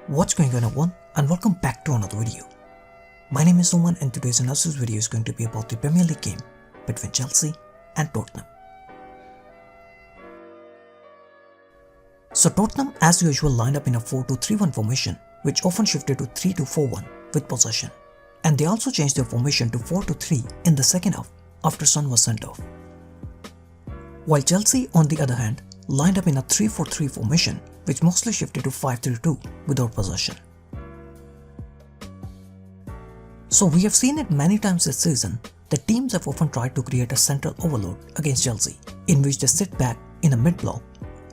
What's going on everyone, and welcome back to another video. My name is Roman and today's analysis video is going to be about the Premier League game between Chelsea and Tottenham. So Tottenham as usual lined up in a 4-2-3-1 formation, which often shifted to 3-2-4-1 with possession, and they also changed their formation to 4-2-3 in the second half after Son was sent off. While Chelsea on the other hand lined up in a 3-4-3 formation, which mostly shifted to 5-3-2 without possession. So we have seen it many times this season that teams have often tried to create a central overload against Chelsea, in which they sit back in a mid-block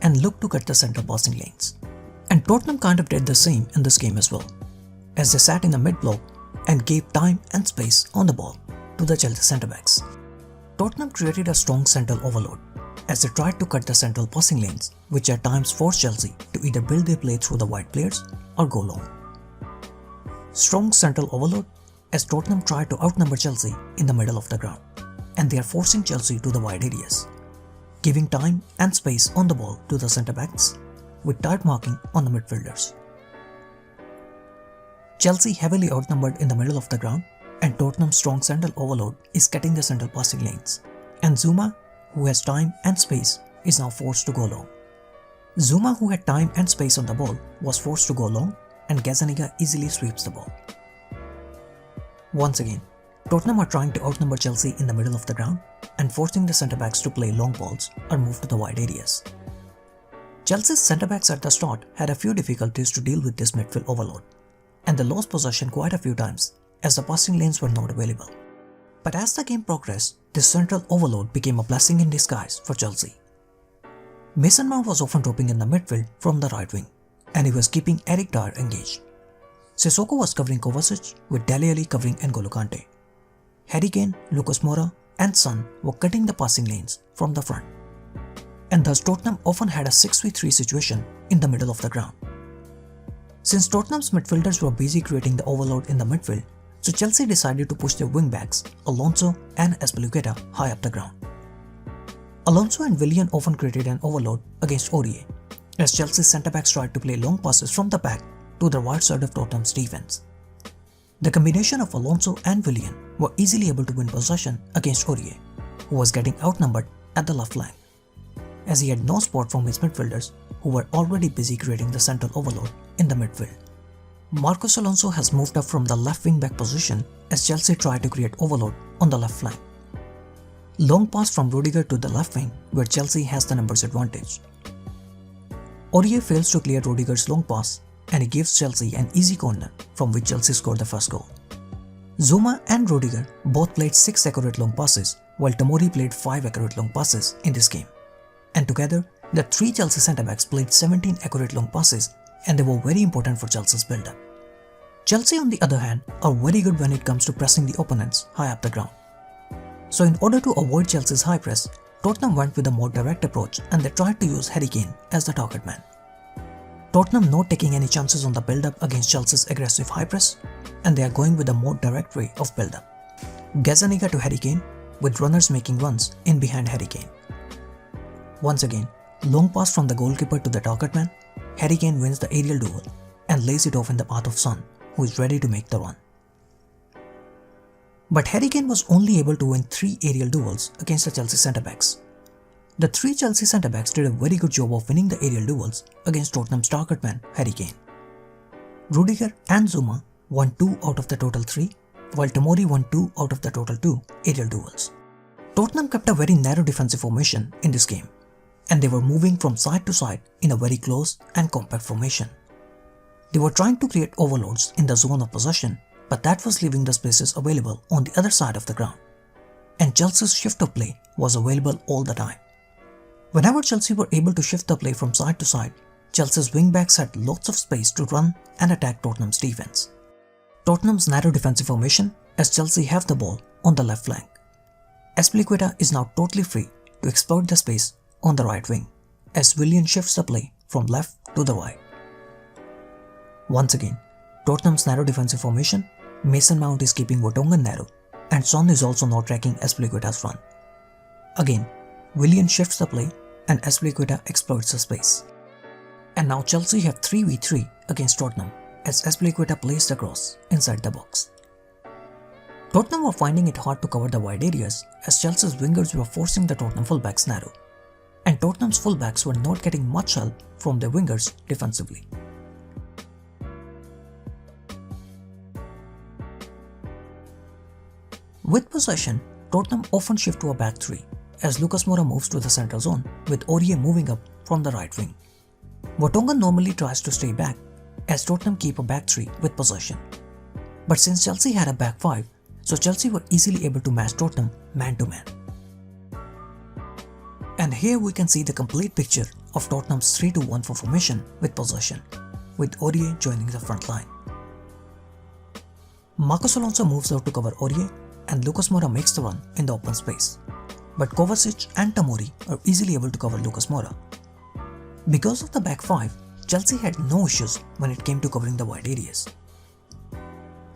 and look to cut the central passing lanes. And Tottenham kind of did the same in this game as well, as they sat in a mid-block and gave time and space on the ball to the Chelsea centre-backs. Tottenham created a strong central overload as they tried to cut the central passing lanes, which at times forced Chelsea to either build their play through the wide players or go long. Strong central overload as Tottenham tried to outnumber Chelsea in the middle of the ground, and they are forcing Chelsea to the wide areas, giving time and space on the ball to the centre-backs with tight marking on the midfielders. Chelsea heavily outnumbered in the middle of the ground, and Tottenham's strong central overload is cutting the central passing lanes, and Zouma, who has time and space, is now forced to go long. Zouma, who had time and space on the ball, was forced to go long, and Gazzaniga easily sweeps the ball. Once again, Tottenham are trying to outnumber Chelsea in the middle of the ground and forcing the centre-backs to play long balls or move to the wide areas. Chelsea's centre-backs at the start had a few difficulties to deal with this midfield overload, and they lost possession quite a few times as the passing lanes were not available. But as the game progressed, this central overload became a blessing in disguise for Chelsea. Mason Mount was often dropping in the midfield from the right wing, and he was keeping Eric Dyer engaged. Sissoko was covering Kovacic, with Dele Alli covering N'Golo Kante. Harry Kane, Lucas Moura and Son were cutting the passing lanes from the front. And thus Tottenham often had a 6v3 situation in the middle of the ground. Since Tottenham's midfielders were busy creating the overload in the midfield, so Chelsea decided to push their wing-backs, Alonso and Azpilicueta, high up the ground. Alonso and Willian often created an overload against Aurier, as Chelsea's centre-backs tried to play long passes from the back to the right side of Tottenham's defense. The combination of Alonso and Willian were easily able to win possession against Aurier, who was getting outnumbered at the left flank, as he had no support from his midfielders who were already busy creating the central overload in the midfield. Marcos Alonso has moved up from the left wing-back position as Chelsea tried to create overload on the left flank. Long pass from Rudiger to the left wing, where Chelsea has the numbers advantage. Aurier fails to clear Rudiger's long pass, and he gives Chelsea an easy corner from which Chelsea scored the first goal. Zouma and Rudiger both played 6 accurate long passes, while Tomori played 5 accurate long passes in this game. And together, the 3 Chelsea centre-backs played 17 accurate long passes, and they were very important for Chelsea's build-up. Chelsea on the other hand are very good when it comes to pressing the opponents high up the ground. So in order to avoid Chelsea's high press, Tottenham went with a more direct approach and they tried to use Harry Kane as the target man. Tottenham not taking any chances on the build-up against Chelsea's aggressive high press, and they are going with a more direct way of build-up. Gazzaniga to Harry Kane, with runners making runs in behind Harry Kane. Once again, long pass from the goalkeeper to the target man, Harry Kane wins the aerial duel and lays it off in the path of Son, who is ready to make the run. But Harry Kane was only able to win 3 aerial duels against the Chelsea centre-backs. The 3 Chelsea centre-backs did a very good job of winning the aerial duels against Tottenham's target man Harry Kane. Rudiger and Zouma won 2 out of the total 3, while Tomori won 2 out of the total 2 aerial duels. Tottenham kept a very narrow defensive formation in this game, and they were moving from side to side in a very close and compact formation. They were trying to create overloads in the zone of possession, but that was leaving the spaces available on the other side of the ground, and Chelsea's shift of play was available all the time. Whenever Chelsea were able to shift the play from side to side, Chelsea's wing-backs had lots of space to run and attack Tottenham's defense. Tottenham's narrow defensive formation as Chelsea have the ball on the left flank. Azpilicueta is now totally free to exploit the space on the right wing, as Willian shifts the play from left to the right. Once again, Tottenham's narrow defensive formation, Mason Mount is keeping Vertonghen narrow, and Son is also not tracking Azpilicueta's run. Again, Willian shifts the play and Azpilicueta exploits the space. And now Chelsea have 3v3 against Tottenham as Azpilicueta placed the cross inside the box. Tottenham were finding it hard to cover the wide areas as Chelsea's wingers were forcing the Tottenham fullbacks narrow, and Tottenham's fullbacks were not getting much help from their wingers defensively. With possession, Tottenham often shift to a back three as Lucas Moura moves to the central zone with Aurier moving up from the right wing. Vertonghen normally tries to stay back as Tottenham keep a back three with possession. But since Chelsea had a back five, so Chelsea were easily able to match Tottenham man to man. And here we can see the complete picture of Tottenham's 3-2-1-4 formation with possession, with Aurier joining the front line. Marcos Alonso moves out to cover Aurier and Lucas Moura makes the run in the open space. But Kovacic and Tomori are easily able to cover Lucas Moura. Because of the back five, Chelsea had no issues when it came to covering the wide areas.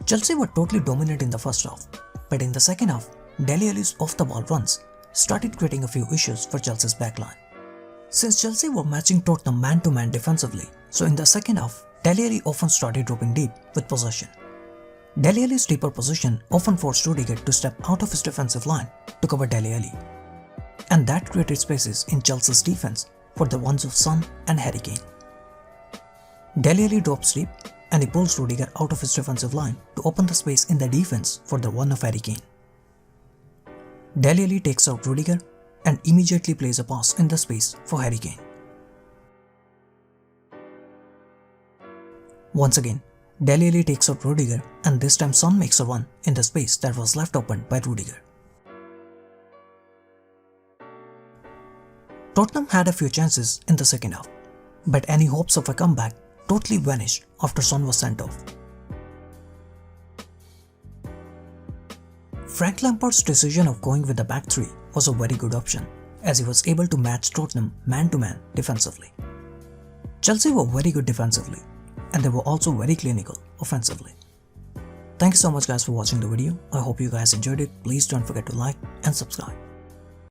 Chelsea were totally dominant in the first half, but in the second half, Dele Alli's off-the-ball runs started creating a few issues for Chelsea's backline. Since Chelsea were matching Tottenham man-to-man defensively, so in the second half, Dele Alli often started dropping deep with possession. Dele Alli's deeper position often forced Rudiger to step out of his defensive line to cover Dele Alli, and that created spaces in Chelsea's defense for the ones of Son and Harry Kane. Dele Alli drops deep and he pulls Rudiger out of his defensive line to open the space in the defense for the one of Harry Kane. Dele Alli takes out Rudiger and immediately plays a pass in the space for Harry Kane. Once again, Dele Alli takes out Rudiger and this time Son makes a run in the space that was left open by Rudiger. Tottenham had a few chances in the second half, but any hopes of a comeback totally vanished after Son was sent off. Frank Lampard's decision of going with the back three was a very good option as he was able to match Tottenham man-to-man defensively. Chelsea were very good defensively and they were also very clinical offensively. Thank you so much guys for watching the video. I hope you guys enjoyed it. Please don't forget to like and subscribe.